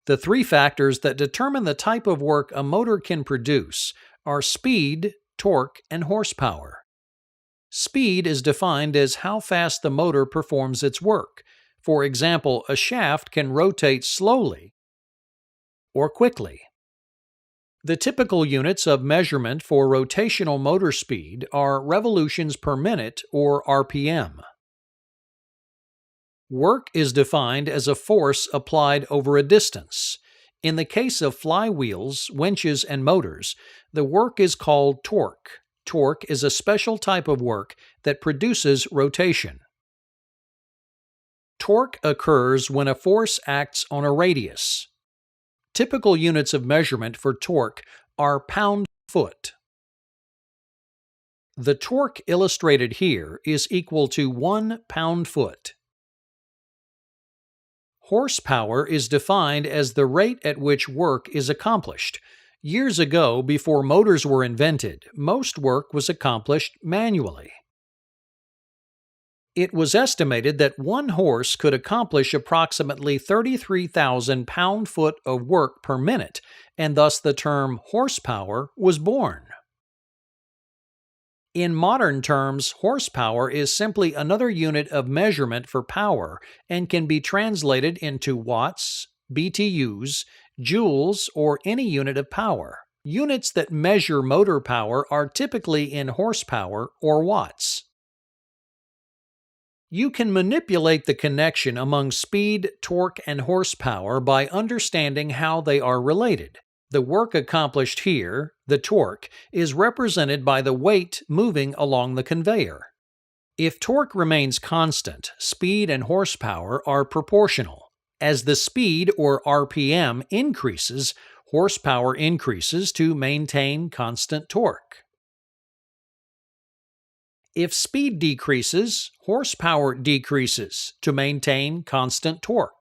The three factors that determine the type of work a motor can produce are speed, torque, and horsepower. Speed is defined as how fast the motor performs its work. For example, a shaft can rotate slowly or quickly. The typical units of measurement for rotational motor speed are revolutions per minute or RPM. Work is defined as a force applied over a distance. In the case of flywheels, winches, and motors, the work is called torque. Torque is a special type of work that produces rotation. Torque occurs when a force acts on a radius. Typical units of measurement for torque are pound-foot. The torque illustrated here is equal to 1 pound-foot. Horsepower is defined as the rate at which work is accomplished. Years ago, before motors were invented, most work was accomplished manually. It was estimated that one horse could accomplish approximately 33,000 pound-foot of work per minute, and thus the term horsepower was born. In modern terms, horsepower is simply another unit of measurement for power and can be translated into watts, BTUs, joules, or any unit of power. Units that measure motor power are typically in horsepower or watts. You can manipulate the connection among speed, torque, and horsepower by understanding how they are related. The work accomplished here, the torque, is represented by the weight moving along the conveyor. If torque remains constant, speed and horsepower are proportional. As the speed, or RPM, increases, horsepower increases to maintain constant torque. If speed decreases, horsepower decreases to maintain constant torque.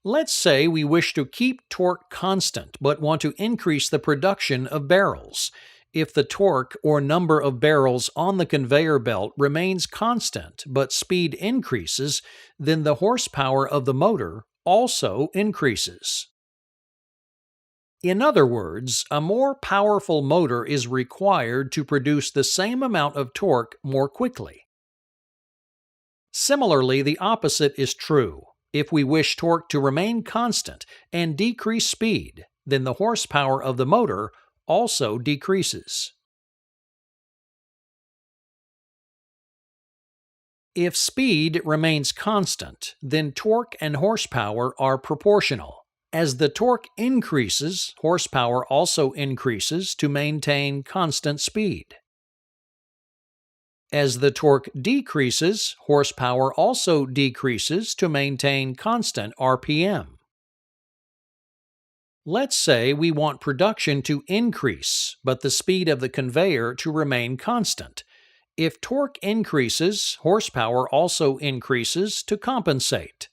Let's say we wish to keep torque constant but want to increase the production of barrels. If the torque or number of barrels on the conveyor belt remains constant but speed increases, then the horsepower of the motor also increases. In other words, a more powerful motor is required to produce the same amount of torque more quickly. Similarly, the opposite is true. If we wish torque to remain constant and decrease speed, then the horsepower of the motor also decreases. If speed remains constant, then torque and horsepower are proportional. As the torque increases, horsepower also increases to maintain constant speed. As the torque decreases, horsepower also decreases to maintain constant RPM. Let's say we want production to increase, but the speed of the conveyor to remain constant. If torque increases, horsepower also increases to compensate.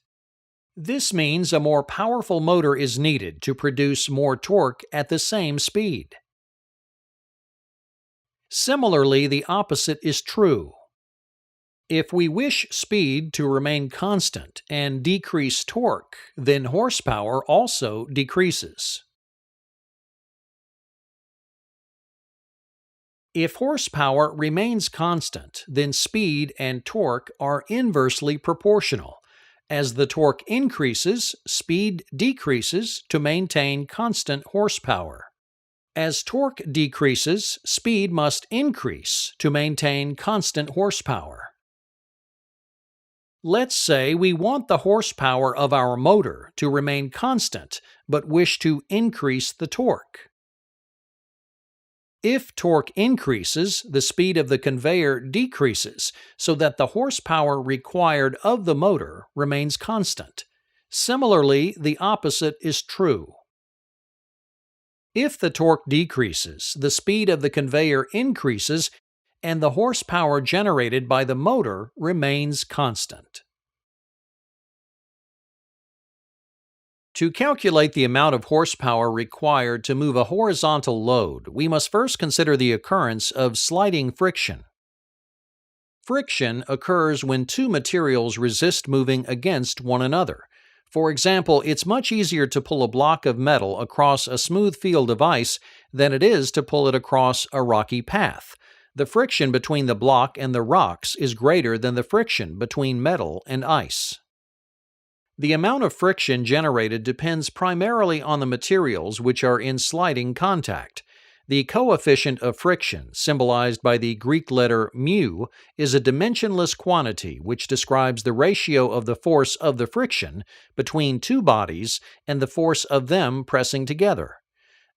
This means a more powerful motor is needed to produce more torque at the same speed. Similarly, the opposite is true. If we wish speed to remain constant and decrease torque, then horsepower also decreases. If horsepower remains constant, then speed and torque are inversely proportional. As the torque increases, speed decreases to maintain constant horsepower. As torque decreases, speed must increase to maintain constant horsepower. Let's say we want the horsepower of our motor to remain constant, but wish to increase the torque. If torque increases, the speed of the conveyor decreases, so that the horsepower required of the motor remains constant. Similarly, the opposite is true. If the torque decreases, the speed of the conveyor increases, and the horsepower generated by the motor remains constant. To calculate the amount of horsepower required to move a horizontal load, we must first consider the occurrence of sliding friction. Friction occurs when two materials resist moving against one another. For example, it's much easier to pull a block of metal across a smooth field of ice than it is to pull it across a rocky path. The friction between the block and the rocks is greater than the friction between metal and ice. The amount of friction generated depends primarily on the materials which are in sliding contact. The coefficient of friction, symbolized by the Greek letter mu, is a dimensionless quantity which describes the ratio of the force of the friction between two bodies and the force of them pressing together.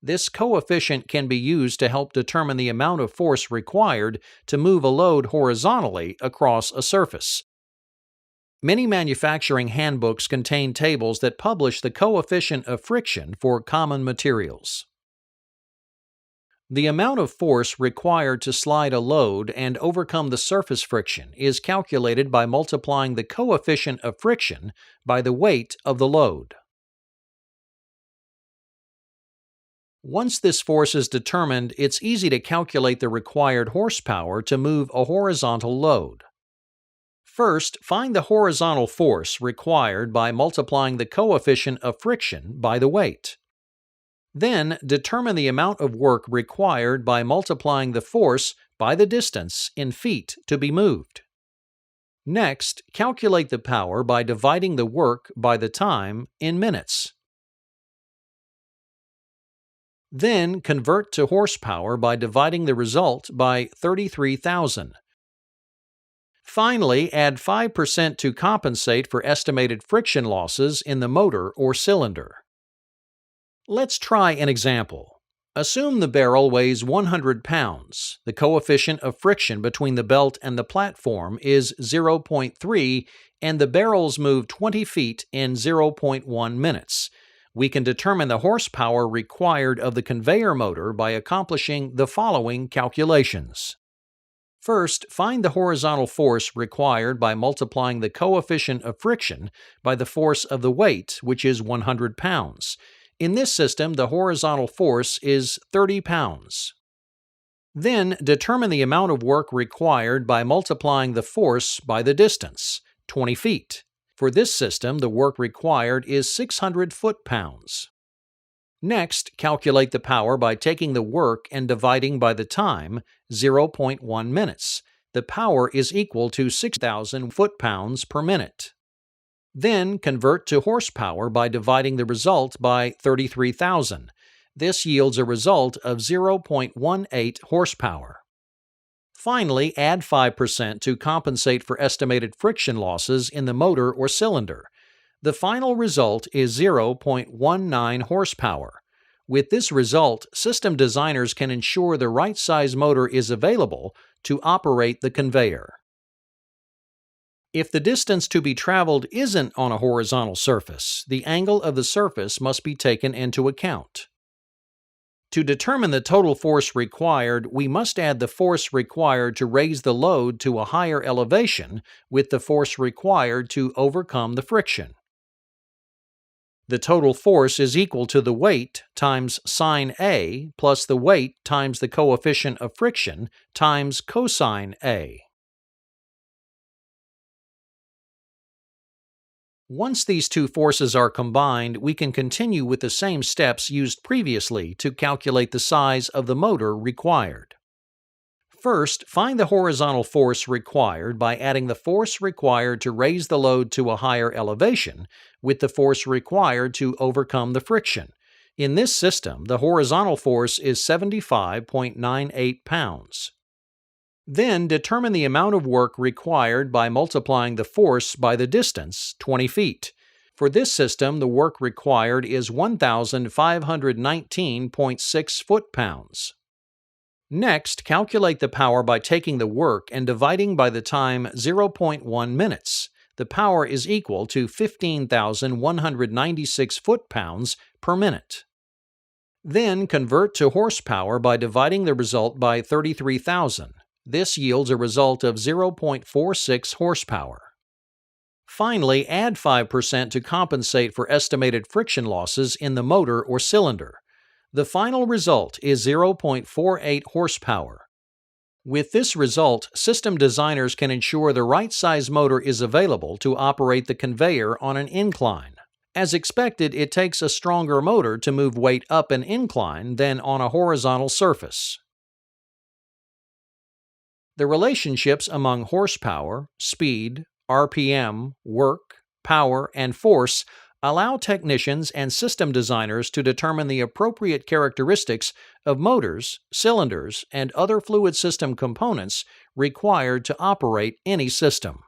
This coefficient can be used to help determine the amount of force required to move a load horizontally across a surface. Many manufacturing handbooks contain tables that publish the coefficient of friction for common materials. The amount of force required to slide a load and overcome the surface friction is calculated by multiplying the coefficient of friction by the weight of the load. Once this force is determined, it's easy to calculate the required horsepower to move a horizontal load. First, find the horizontal force required by multiplying the coefficient of friction by the weight. Then, determine the amount of work required by multiplying the force by the distance in feet to be moved. Next, calculate the power by dividing the work by the time in minutes. Then, convert to horsepower by dividing the result by 33,000. Finally, add 5% to compensate for estimated friction losses in the motor or cylinder. Let's try an example. Assume the barrel weighs 100 pounds. The coefficient of friction between the belt and the platform is 0.3, and the barrels move 20 feet in 0.1 minutes. We can determine the horsepower required of the conveyor motor by accomplishing the following calculations. First, find the horizontal force required by multiplying the coefficient of friction by the force of the weight, which is 100 pounds. In this system, the horizontal force is 30 pounds. Then, determine the amount of work required by multiplying the force by the distance, 20 feet. For this system, the work required is 600 foot-pounds. Next, calculate the power by taking the work and dividing by the time, 0.1 minutes. The power is equal to 6,000 foot-pounds per minute. Then, convert to horsepower by dividing the result by 33,000. This yields a result of 0.18 horsepower. Finally, add 5% to compensate for estimated friction losses in the motor or cylinder. The final result is 0.19 horsepower. With this result, system designers can ensure the right size motor is available to operate the conveyor. If the distance to be traveled isn't on a horizontal surface, the angle of the surface must be taken into account. To determine the total force required, we must add the force required to raise the load to a higher elevation with the force required to overcome the friction. The total force is equal to the weight times sine A plus the weight times the coefficient of friction times cosine A. Once these two forces are combined, we can continue with the same steps used previously to calculate the size of the motor required. First, find the horizontal force required by adding the force required to raise the load to a higher elevation with the force required to overcome the friction. In this system, the horizontal force is 75.98 pounds. Then determine the amount of work required by multiplying the force by the distance, 20 feet. For this system, the work required is 1,519.6 foot-pounds. Next, calculate the power by taking the work and dividing by the time 0.1 minutes. The power is equal to 15,196 foot-pounds per minute. Then convert to horsepower by dividing the result by 33,000. This yields a result of 0.46 horsepower. Finally, add 5% to compensate for estimated friction losses in the motor or cylinder. The final result is 0.48 horsepower. With this result, system designers can ensure the right size motor is available to operate the conveyor on an incline. As expected, it takes a stronger motor to move weight up an incline than on a horizontal surface. The relationships among horsepower, speed, RPM, work, power, and force allow technicians and system designers to determine the appropriate characteristics of motors, cylinders, and other fluid system components required to operate any system.